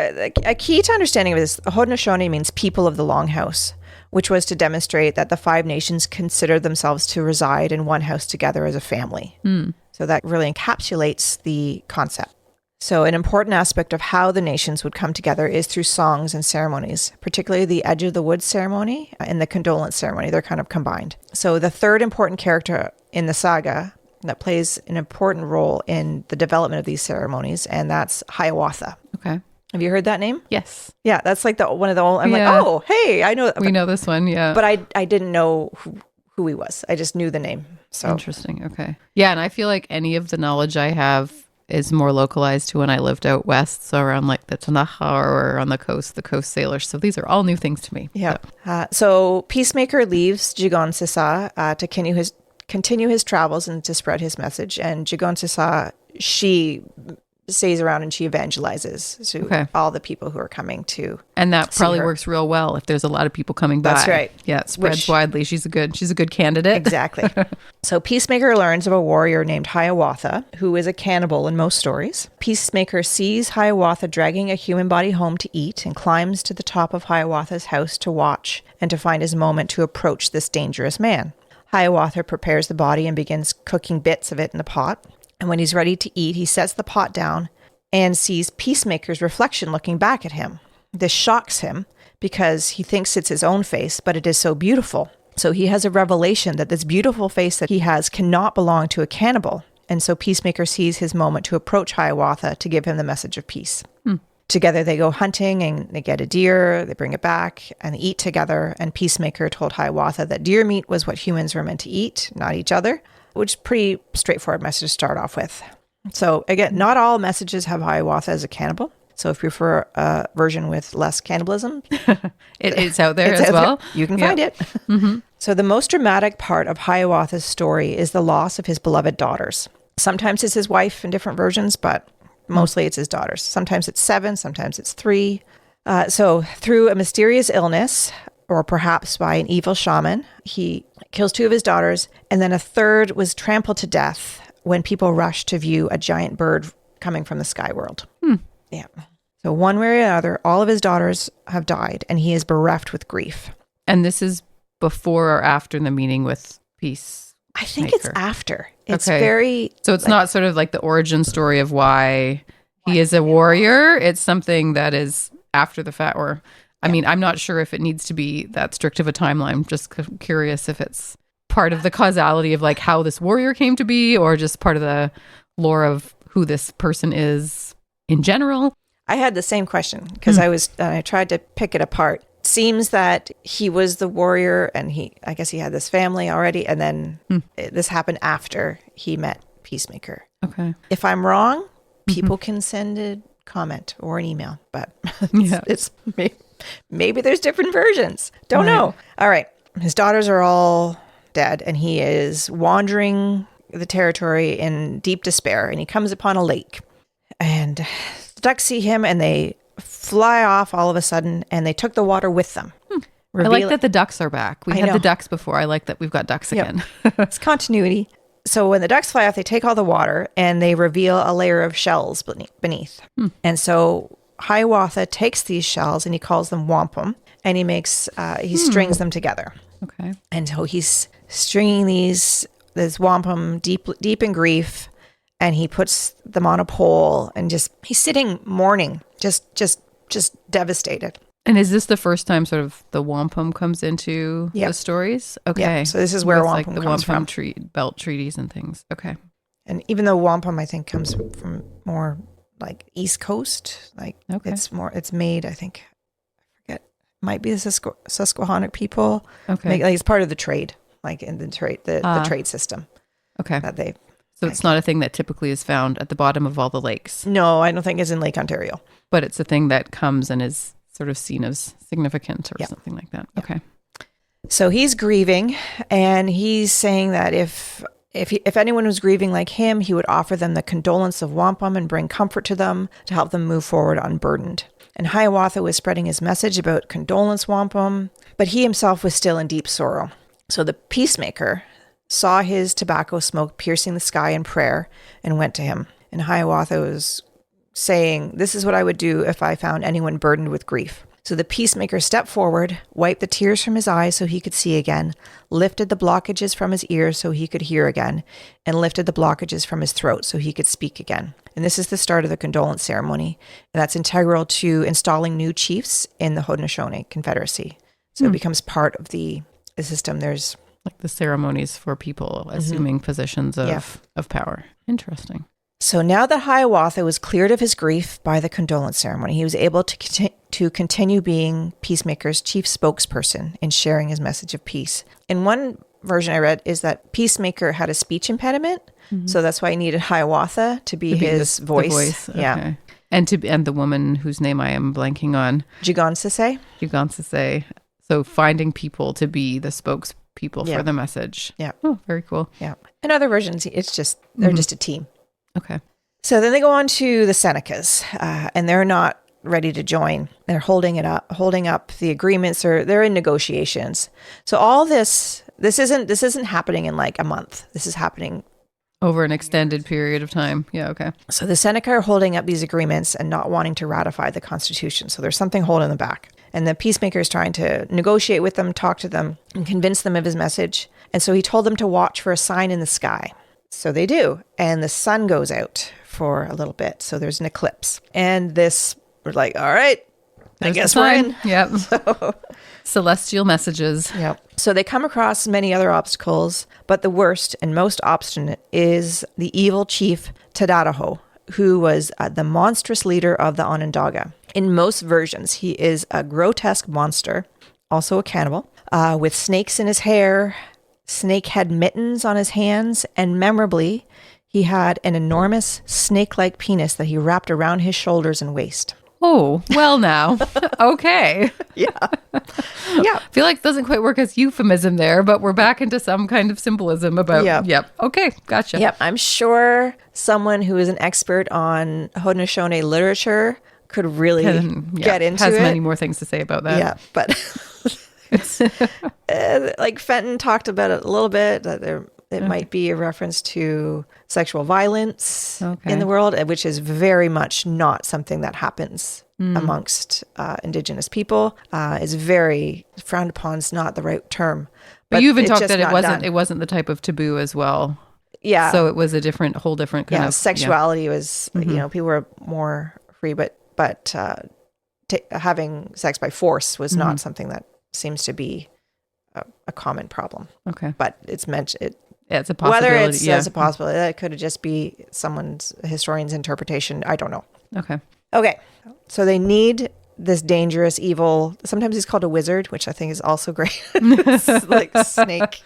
a key to understanding of this, Haudenosaunee means people of the Longhouse, which was to demonstrate that the five nations considered themselves to reside in one house together as a family. So that really encapsulates the concept. So an important aspect of how the nations would come together is through songs and ceremonies, particularly the Edge of the Woods ceremony and the condolence ceremony. They're kind of combined. So the third important character in the saga that plays an important role in the development of these ceremonies, and that's Hiawatha. Okay. Have you heard that name? Yes. Yeah, that's like one of the old... I'm like, oh, hey, I know. We know this one, yeah. But I didn't know who he was. I just knew the name. So interesting. Okay. Yeah, and I feel like any of the knowledge I have is more localized to when I lived out west, so around like the Tanaha or on the coast sailors. So these are all new things to me. Yeah. So Peacemaker leaves Jigonsasa to continue his travels and to spread his message. And Jigonsasa, she stays around and she evangelizes to all the people who are coming to. And that probably works real well if there's a lot of people coming by. That's right. Yeah, it spreads widely. She's a good candidate. Exactly. So Peacemaker learns of a warrior named Hiawatha, who is a cannibal in most stories. Peacemaker sees Hiawatha dragging a human body home to eat and climbs to the top of Hiawatha's house to watch and to find his moment to approach this dangerous man. Hiawatha prepares the body and begins cooking bits of it in the pot. And when he's ready to eat, he sets the pot down and sees Peacemaker's reflection looking back at him. This shocks him because he thinks it's his own face, but it is so beautiful. So he has a revelation that this beautiful face that he has cannot belong to a cannibal. And so Peacemaker sees his moment to approach Hiawatha to give him the message of peace. Together they go hunting and they get a deer, they bring it back and they eat together. And Peacemaker told Hiawatha that deer meat was what humans were meant to eat, not each other, which is a pretty straightforward message to start off with. So again, not all messages have Hiawatha as a cannibal. So if you prefer a version with less cannibalism, it's out there as well. You can find it. So the most dramatic part of Hiawatha's story is the loss of his beloved daughters. Sometimes it's his wife in different versions, but mostly it's his daughters. Sometimes it's 7, sometimes it's 3. So through a mysterious illness, or perhaps by an evil shaman, he kills 2 of his daughters, and then a third was trampled to death when people rushed to view a giant bird coming from the sky world. Yeah. So one way or another, all of his daughters have died, and he is bereft with grief. And this is before or after the meeting with Peace? I think it's after. It's very... So it's not sort of like the origin story of why he is a warrior. It's something that is after the fact, or... I mean, I'm not sure if it needs to be that strict of a timeline. Just curious if it's part of the causality of like how this warrior came to be, or just part of the lore of who this person is in general. I had the same question because I tried to pick it apart. Seems that he was the warrior and I guess he had this family already. And then this happened after he met Peacemaker. Okay. If I'm wrong, people can send a comment or an email, but it's maybe there's different versions. Don't know. All right. His daughters are all dead and he is wandering the territory in deep despair, and he comes upon a lake, and the ducks see him and they fly off all of a sudden, and they took the water with them. I like that the ducks are back. We had the ducks before. I like that we've got ducks again. It's continuity. So when the ducks fly off, they take all the water and they reveal a layer of shells beneath. And so Hiawatha takes these shells and he calls them wampum, and he strings them together. Okay. And so he's stringing this wampum deep in grief, and he puts them on a pole, and he's sitting mourning, just devastated. And is this the first time sort of the wampum comes into the stories? Okay. Yeah. So this is where wampum the comes wampum from. Belt treaties and things. Okay. And even though wampum, I think, comes from more like East Coast, it's made, I think, I forget, might be the Susquehannock people. Okay. Like it's part of the trade, like in the trade, the trade system. Okay. That so it's not a thing that typically is found at the bottom of all the lakes. No, I don't think it's in Lake Ontario. But it's a thing that comes and is sort of seen as significant or something like that. Yeah. Okay. So he's grieving, and he's saying that if anyone was grieving like him, he would offer them the condolence of wampum and bring comfort to them to help them move forward unburdened. And Hiawatha was spreading his message about condolence wampum, but he himself was still in deep sorrow. So the Peacemaker saw his tobacco smoke piercing the sky in prayer and went to him. And Hiawatha was saying, "This is what I would do if I found anyone burdened with grief." So the Peacemaker stepped forward, wiped the tears from his eyes so he could see again, lifted the blockages from his ears so he could hear again, and lifted the blockages from his throat so he could speak again. And this is the start of the condolence ceremony. And that's integral to installing new chiefs in the Haudenosaunee Confederacy. So it becomes part of the system. There's like the ceremonies for people assuming positions of power. Interesting. So now that Hiawatha was cleared of his grief by the condolence ceremony, he was able to continue being Peacemaker's chief spokesperson in sharing his message of peace. And one version I read is that Peacemaker had a speech impediment, so that's why he needed Hiawatha to be his voice. The voice. Okay. Yeah. And the woman whose name I am blanking on. Jigansase. So finding people to be the spokespeople for the message. Yeah. Oh, very cool. Yeah. In other versions, it's just, they're just a team. Okay. So then they go on to the Senecas, and they're not ready to join. They're holding up the agreements, or they're in negotiations. So all this isn't happening in like a month. This is happening over an extended period of time. Yeah. Okay. So the Seneca are holding up these agreements and not wanting to ratify the Constitution. So there's something holding them back. And the Peacemaker is trying to negotiate with them, talk to them, and convince them of his message. And so he told them to watch for a sign in the sky. So they do. And the sun goes out for a little bit. So there's an eclipse. And we're like, all right, I guess we're in. Yep. So, celestial messages. Yep. So they come across many other obstacles, but the worst and most obstinate is the evil chief Tadadaho, who was the monstrous leader of the Onondaga. In most versions, he is a grotesque monster, also a cannibal, with snakes in his hair, snake-head mittens on his hands, and memorably, he had an enormous snake-like penis that he wrapped around his shoulders and waist. Oh, well now. Okay. Yeah. Yeah. I feel like it doesn't quite work as euphemism there, but we're back into some kind of symbolism about, yep. Okay, gotcha. Yep. I'm sure someone who is an expert on Haudenosaunee literature could really get into it. Has many more things to say about that. Yeah, but like Fenton talked about it a little bit, that it might be a reference to sexual violence in the world, which is very much not something that happens amongst Indigenous people. Is very frowned upon. Is not the right term. But you even talked that it wasn't the type of taboo as well. Yeah. So it was whole different kind of sexuality was people were more free, but having sex by force was not something that seems to be a common problem. Okay. But it's mentioned. It's a possibility. Whether it's as a possibility, that could just be historian's interpretation. I don't know. Okay. So they need this dangerous, evil, sometimes he's called a wizard, which I think is also great. Like snake.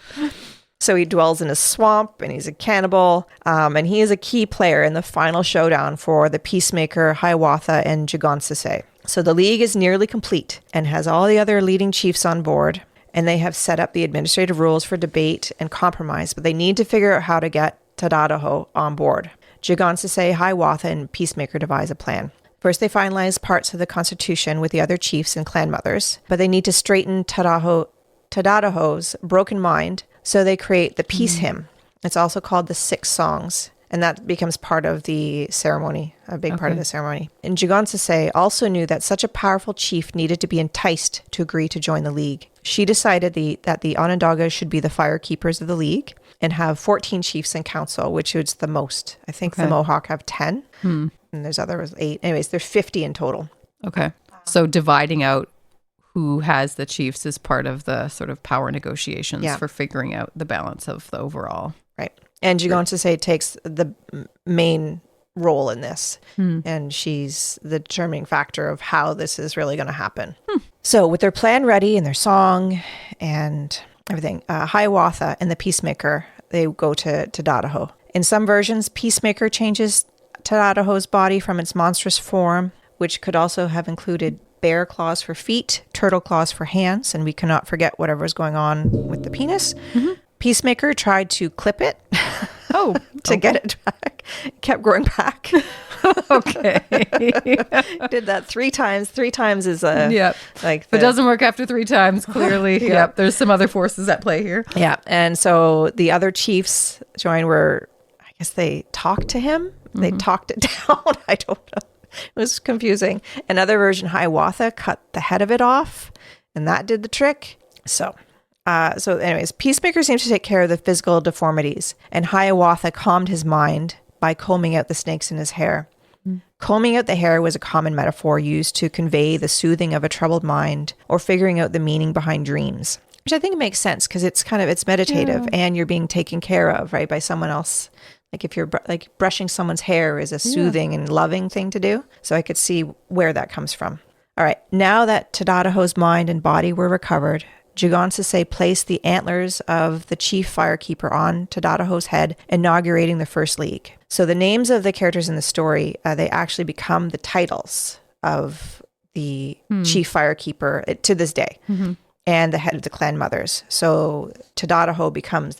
So he dwells in a swamp and he's a cannibal. And he is a key player in the final showdown for the peacemaker Hiawatha and Jigonsase. So the league is nearly complete and has all the other leading chiefs on board. And they have set up the administrative rules for debate and compromise, but they need to figure out how to get Tadadaho on board. Jigonsase, Hiawatha, and Peacemaker devise a plan. First, they finalize parts of the constitution with the other chiefs and clan mothers, but they need to straighten Tadadaho's broken mind, so they create the peace hymn. It's also called the 6 Songs, and that becomes part of the ceremony, a big part of the ceremony. And Jigonsase also knew that such a powerful chief needed to be enticed to agree to join the league. She decided that the Onondaga should be the fire keepers of the league and have 14 chiefs in council, which is the most. I think the Mohawk have 10, and there's others 8. Anyways, there's 50 in total. Okay. So dividing out who has the chiefs is part of the sort of power negotiations for figuring out the balance of the overall. Right. And Jigonsase takes the main role in this, and she's the determining factor of how this is really going to happen. So with their plan ready and their song and everything, Hiawatha and the Peacemaker, they go to Tadadaho. In some versions, Peacemaker changes Tadadaho's body from its monstrous form, which could also have included bear claws for feet, turtle claws for hands, and we cannot forget whatever was going on with the penis. Peacemaker tried to clip it to get it back. It kept growing back. Did that 3 times. 3 times is like if it doesn't work after 3 times, clearly there's some other forces at play here. And so the other chiefs joined were, I guess they talked to him. They talked it down. I don't know. It was confusing. Another version, Hiawatha, cut the head of it off, and that did the trick. So anyways, Peacemaker seems to take care of the physical deformities, and Hiawatha calmed his mind by combing out the snakes in his hair. Combing out the hair was a common metaphor used to convey the soothing of a troubled mind or figuring out the meaning behind dreams, which I think makes sense because it's meditative and you're being taken care of, right, by someone else. Like if you're brushing someone's hair is a soothing and loving thing to do. So I could see where that comes from. All right. Now that Tadadaho's mind and body were recovered, Jigonsase placed the antlers of the chief firekeeper on Tadadaho's head, inaugurating the first league. So the names of the characters in the story, they actually become the titles of the chief firekeeper to this day, and the head of the clan mothers. So Tadadaho becomes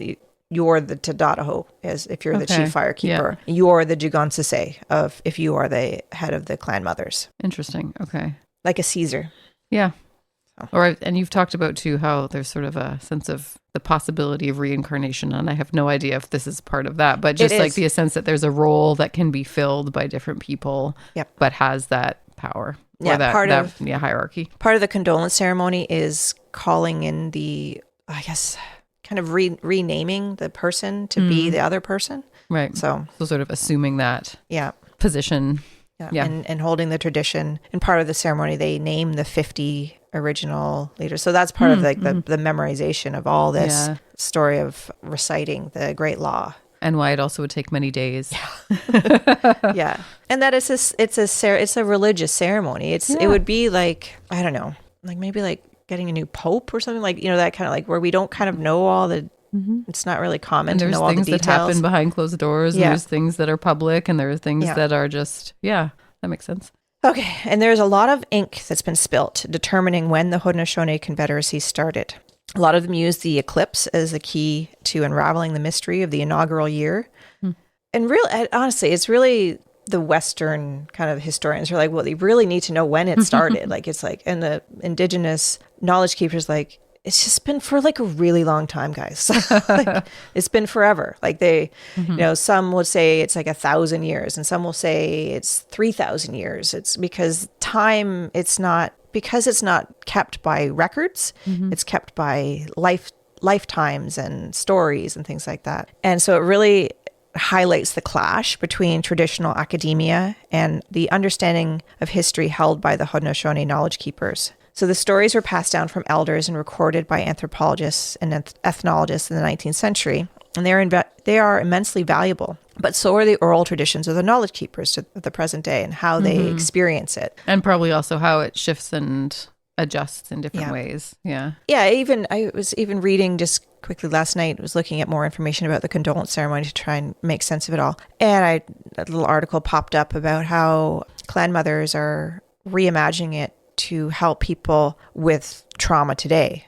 you're the Tadadaho, as if you're the chief firekeeper. Yeah. You're the Jigonsase if you are the head of the clan mothers. Interesting. Okay. Like a Caesar. Yeah. And you've talked about too how there's sort of a sense of the possibility of reincarnation, and I have no idea if this is part of that, but just like the sense that there's a role that can be filled by different people, but has that power. Yeah, that hierarchy. Part of the condolence ceremony is calling in the, I guess, kind of renaming the person to be the other person. Right. So sort of assuming that position. Yeah. And holding the tradition. And part of the ceremony, they name the 50 original leaders. So that's part of like the memorization of all this story of reciting the great law. And why it also would take many days. Yeah. And that it's a religious ceremony. It would be like, I don't know, like maybe like getting a new pope or something, like, that kind of like where we don't kind of know all the, it's not really common to know all the details. There's things that happen behind closed doors, and there's things that are public, and there are things that are just, that makes sense. Okay. And there's a lot of ink that's been spilt determining when the Haudenosaunee Confederacy started. A lot of them use the eclipse as a key to unraveling the mystery of the inaugural year. And honestly, it's really the Western kind of historians are like, well, they really need to know when it started. Like, it's like, and the indigenous knowledge keepers, like, it's just been for like a really long time, guys. Like, it's been forever. Like they, some would say it's like 1,000 years, and some will say it's 3,000 years. It's because time, it's not kept by records. It's kept by lifetimes and stories and things like that. And so it really highlights the clash between traditional academia and the understanding of history held by the Haudenosaunee knowledge keepers. So the stories were passed down from elders and recorded by anthropologists and ethnologists in the 19th century, and they are immensely valuable. But so are the oral traditions of the knowledge keepers to the present day and how they experience it. And probably also how it shifts and adjusts in different ways. Yeah. Yeah, I was even reading just quickly last night, was looking at more information about the condolence ceremony to try and make sense of it all. And a little article popped up about how clan mothers are reimagining it to help people with trauma today.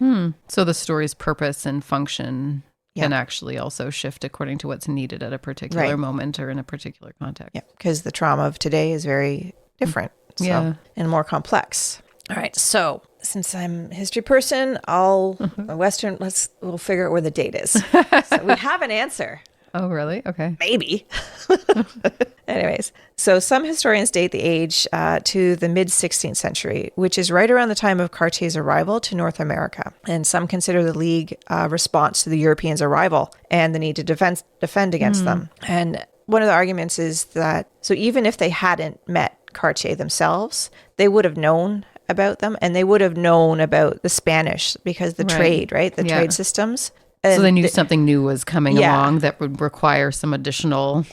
So the story's purpose and function can actually also shift according to what's needed at a particular moment or in a particular context. Yeah, because the trauma of today is very different and more complex. All right, so since I'm a history person, we'll figure out where the date is. So we have an answer. Oh, really? Okay. Maybe. Anyways, so some historians date the age to the mid-16th century, which is right around the time of Cartier's arrival to North America. And some consider the League response to the Europeans' arrival and the need to defend against them. And one of the arguments is that, so even if they hadn't met Cartier themselves, they would have known about them, and they would have known about the Spanish because the trade, right? The trade systems. And so they knew something new was coming along that would require some additional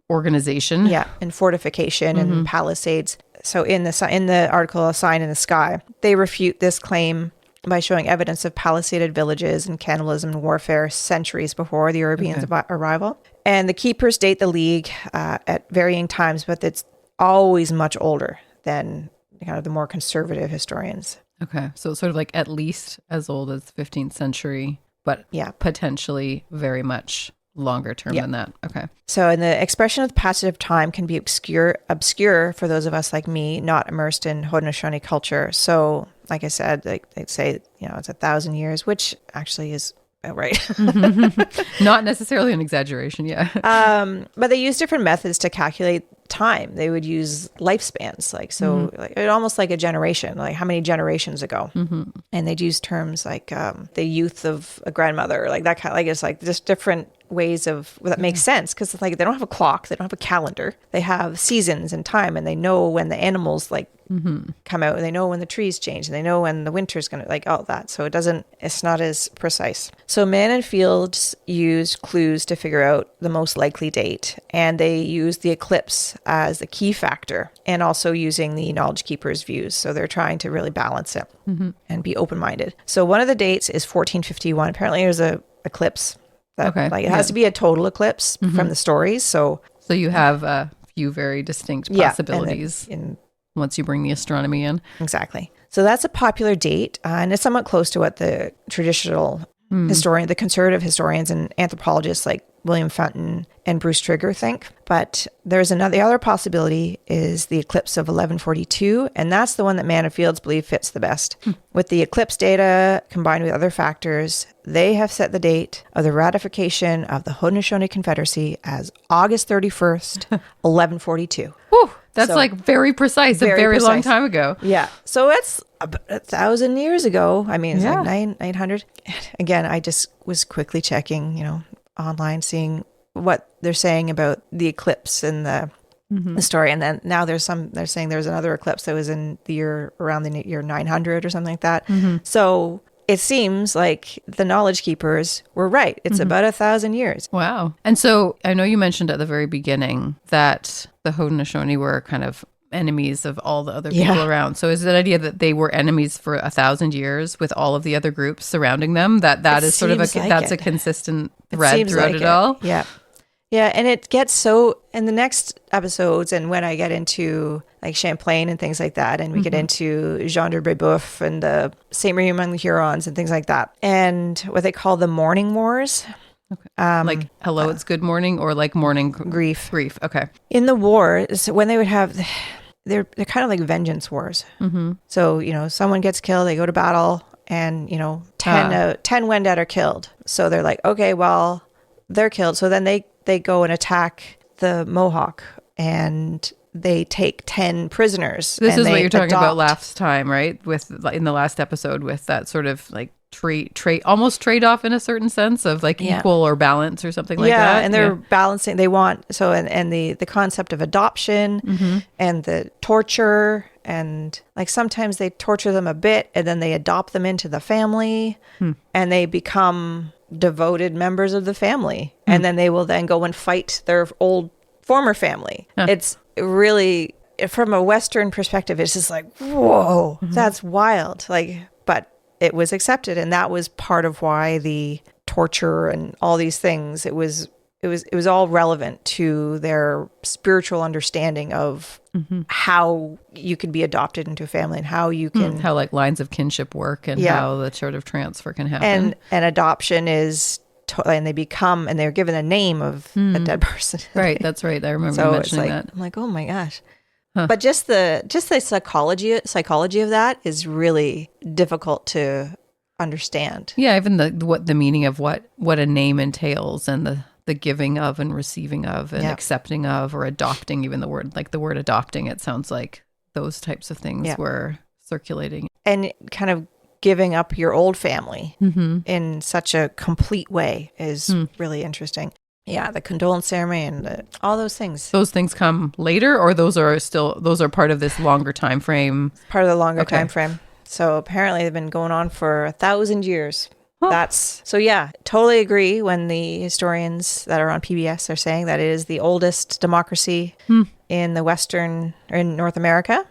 organization. Yeah, and fortification and palisades. So in the article, A Sign in the Sky, they refute this claim by showing evidence of palisaded villages and cannibalism and warfare centuries before the Europeans' arrival. And the keepers date the League at varying times, but it's always much older than kind of the more conservative historians. Okay, so it's sort of like at least as old as the 15th century, but potentially very much longer term than that. Okay. So, and the expression of the passage of time can be obscure for those of us like me, not immersed in Haudenosaunee culture. So, like I said, they'd say, it's 1,000 years, which actually is about right. Not necessarily an exaggeration, but they use different methods to calculate time. They would use lifespans, almost like a generation, like how many generations ago. And they'd use terms like the youth of a grandmother, like that kind of, it's like just different ways of that makes sense, because they don't have a clock, they don't have a calendar, they have seasons and time, and they know when the animals come out, and they know when the trees change, and they know when the winter's gonna all that. So it's not as precise. So Man and Fields used clues to figure out the most likely date, and they used the eclipse as the key factor, and also using the knowledge keepers' views. So they're trying to really balance it and be open-minded. So one of the dates is 1451. Apparently there's a eclipse. It has to be a total eclipse from the stories. So you have a few very distinct possibilities once you bring the astronomy in. Exactly. So that's a popular date, and it's somewhat close to what the traditional the conservative historians and anthropologists like William Fenton and Bruce Trigger think. But the other possibility is the eclipse of 1142, and that's the one that Man and Fields believe fits the best. With the eclipse data combined with other factors, they have set the date of the ratification of the Haudenosaunee Confederacy as August 31st, 1142. Whew, That's like very precise, a very long time ago. Yeah. So it's about 1,000 years ago. I mean, it's like 900. Again, I just was quickly checking, online, seeing what they're saying about the eclipse and the story. And then now they're saying there's another eclipse that was in the year around the year 900 or something like that. So it seems like the knowledge keepers were right. It's about 1,000 years. Wow. And so I know you mentioned at the very beginning that the Haudenosaunee were kind of enemies of all the other people around. So is the idea that they were enemies for 1,000 years with all of the other groups surrounding them? That is sort of a consistent thread throughout it all? Yeah. Yeah, and it gets so in the next episodes, and when I get into like Champlain and things like that, and we get into Jean de Brebeuf and the Saint Marie among the Hurons and things like that, and what they call the Morning Wars. Okay. Like hello, it's good morning, or like morning grief. Okay. In the wars, when they would have, they're kind of like vengeance wars. So someone gets killed, they go to battle, and 10 Wendat are killed. So they're like, okay, well, they're killed. So then they go and attack the Mohawk, and they take 10 prisoners. This is what you're talking about last time, right? In the last episode, with that sort of like almost trade-off in a certain sense of like equal or balance or something like that. Yeah, and they're balancing. They want and the concept of adoption and the torture, and like sometimes they torture them a bit and then they adopt them into the family and they become devoted members of the family, and then they will then go and fight their former family. It's really, from a Western perspective, it's just like, whoa, that's wild. Like, but it was accepted, and that was part of why the torture and all these things, it was all relevant to their spiritual understanding of how you could be adopted into a family and how you can how like lines of kinship work and how the sort of transfer can happen. And adoption is and they're given a name of a dead person. Right, that's right. I remember you mentioning that. I'm like, oh my gosh. But just the psychology of that is really difficult to understand. Yeah, even what the meaning of what a name entails, and the giving of and receiving of and accepting of, or adopting, even the word adopting, it sounds like those types of things were circulating. And kind of giving up your old family in such a complete way is really interesting. Yeah, the condolence ceremony and all those things. Those things come later, or those are part of this longer time frame? Part of the longer time frame. So apparently they've been going on for 1,000 years. Huh. Totally agree when the historians that are on PBS are saying that it is the oldest democracy in in North America.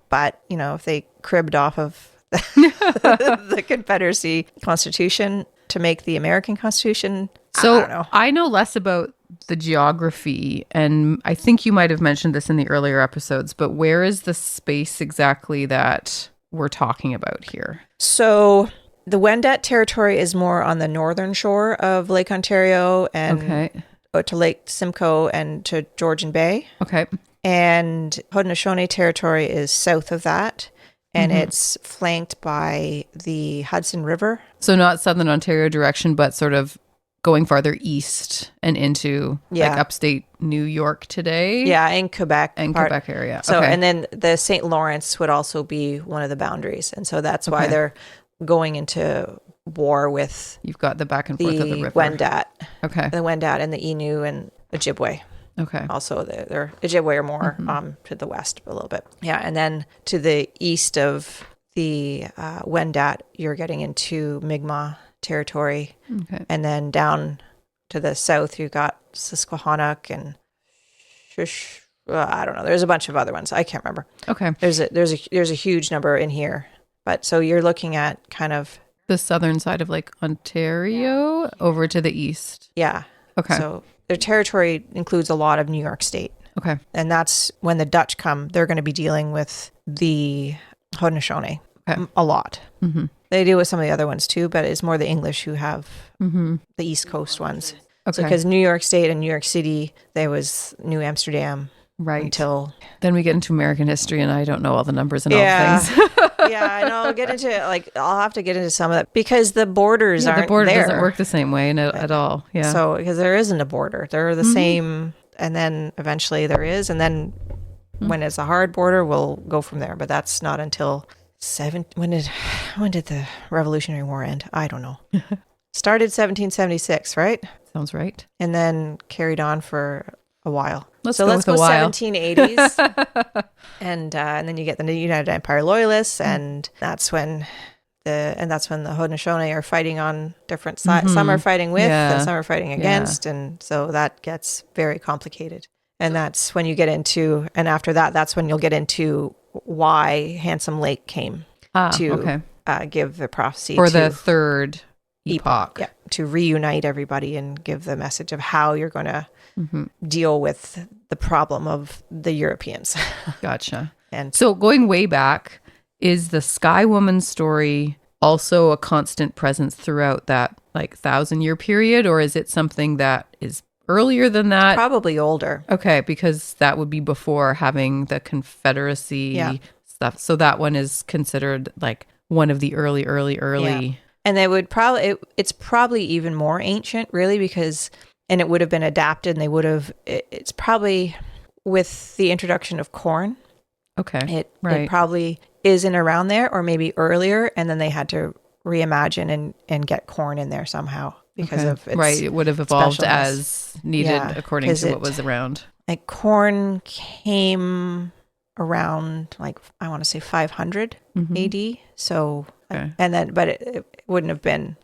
But, if they cribbed off of the Confederacy Constitution to make the American Constitution, so I don't know. I know less about the geography, and I think you might have mentioned this in the earlier episodes, but where is the space exactly that we're talking about here? So the Wendat territory is more on the northern shore of Lake Ontario and to Lake Simcoe and to Georgian Bay. Okay. And Haudenosaunee territory is south of that. And it's flanked by the Hudson River. So not southern Ontario direction, but sort of going farther east and into like upstate New York today. Yeah, in Quebec. Quebec area. So, and then the St. Lawrence would also be one of the boundaries. And so that's why they're going into war with... You've got the back and forth of the river. Wendat. Okay. The Wendat and the Innu and Ojibwe. Okay. Also, the Ojibwe are more to the west a little bit. Yeah, and then to the east of the Wendat, you're getting into Mi'kmaq territory. And then down to the south, you've got Susquehannock and I don't know. There's a bunch of other ones. I can't remember. Okay. There's a huge number in here. But so you're looking at kind of... the southern side of Lake Ontario over to the east. Yeah. Okay. So their territory includes a lot of New York State. Okay. And that's when the Dutch come, they're going to be dealing with the Haudenosaunee a lot. They deal with some of the other ones too, but it's more the English who have the East Coast ones. Okay. So because New York State and New York City, there was New Amsterdam. Right. Until... Then we get into American history, and I don't know all the numbers and all the things. Yeah, and I'll have to get into some of that because the borders aren't there. The border doesn't work the same way at all. Yeah. So because there isn't a border, they're the same, and then eventually there is, and then when it's a hard border, we'll go from there. But that's not until when did the Revolutionary War end? I don't know. Started 1776, right? Sounds right. And then carried on for a while. Let's go go 1780s, and then you get the United Empire Loyalists, and that's when the Haudenosaunee are fighting on different sides. Some are fighting with, and some are fighting against, and so that gets very complicated. And that's when you get into, and after that, that's when you'll get into why Handsome Lake came to give the prophecy for the third epoch. Yeah, to reunite everybody and give the message of how you're going to deal with the problem of the Europeans. Gotcha. And so going way back, is the Sky Woman story also a constant presence throughout that 1,000-year period, or is it something that is earlier than that? Probably older. Okay, because that would be before having the Confederacy stuff. So that one is considered one of the early. Yeah. And they would it's probably even more ancient, really, because, and it would have been adapted, and they would have, it's probably with the introduction of corn. Okay. It probably isn't around there, or maybe earlier, and then they had to reimagine and get corn in there somehow because of its it would have evolved specialness. As needed according to what was around. Corn came around I want to say 500 AD. So but it wouldn't have been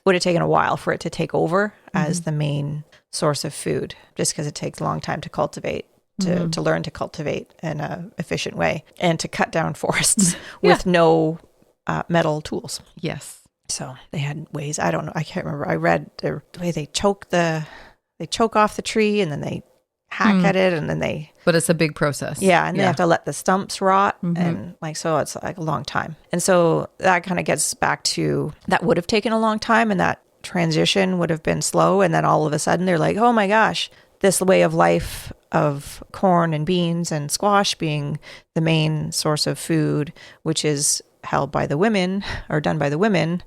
would have taken a while for it to take over as the main source of food, just because it takes a long time to cultivate, to learn to cultivate in a efficient way, and to cut down forests with no metal tools. Yes. So they had ways. I don't know. I can't remember. I read the way they choke off the tree, and then they hack at it, and then But it's a big process. Yeah, and they have to let the stumps rot, and so it's a long time. And so that kind of gets back to, that would have taken a long time, and that transition would have been slow, and then all of a sudden they're like, oh my gosh, this way of life of corn and beans and squash being the main source of food, which is held by the women, or done by the women,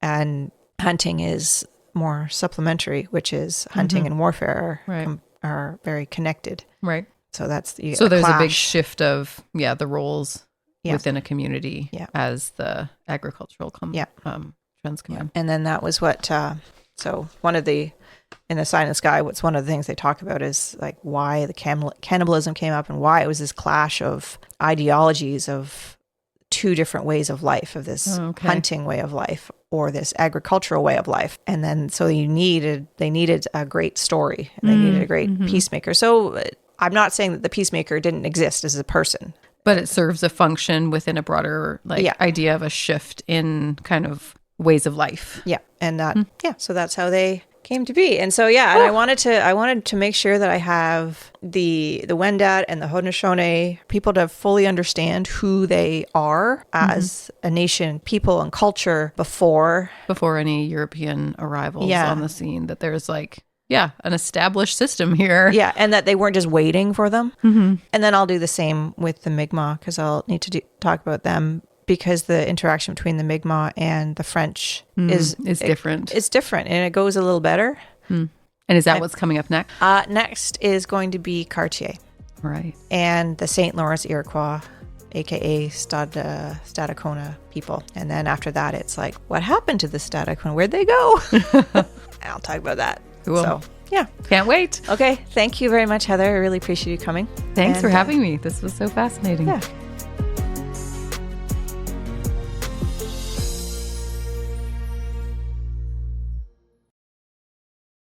and hunting is more supplementary, which is hunting and warfare are very connected. Right. So that's there's a big shift of the roles within a community as the agricultural trends come in. And then that was what so one of the, in the Sign in the Sky, what's one of the things they talk about is why the cannibalism came up, and why it was this clash of ideologies of two different ways of life, of this hunting way of life or this agricultural way of life. And then so they needed a great story, and they needed a great peacemaker. So I'm not saying that the peacemaker didn't exist as a person, but it serves a function within a broader idea of a shift in kind of ways of life. Yeah. And that so that's how they came to be. And so and I wanted to make sure that I have the Wendat and the Haudenosaunee people to fully understand who they are as a nation, people, and culture before any European arrivals on the scene, that there's an established system here. Yeah, and that they weren't just waiting for them. And then I'll do the same with the Mi'kmaq, because I'll need to talk about them, because the interaction between the Mi'kmaq and the French is different. It's different, and it goes a little better. And is that what's coming up next? Next is going to be Cartier. Right. And the St. Lawrence Iroquois, aka Stadacona people. And then after that, it's what happened to the Stadacona? Where'd they go? I'll talk about that. Cool. So, yeah. Can't wait. Okay. Thank you very much, Heather. I really appreciate you coming. Thanks for having me. This was so fascinating. Yeah.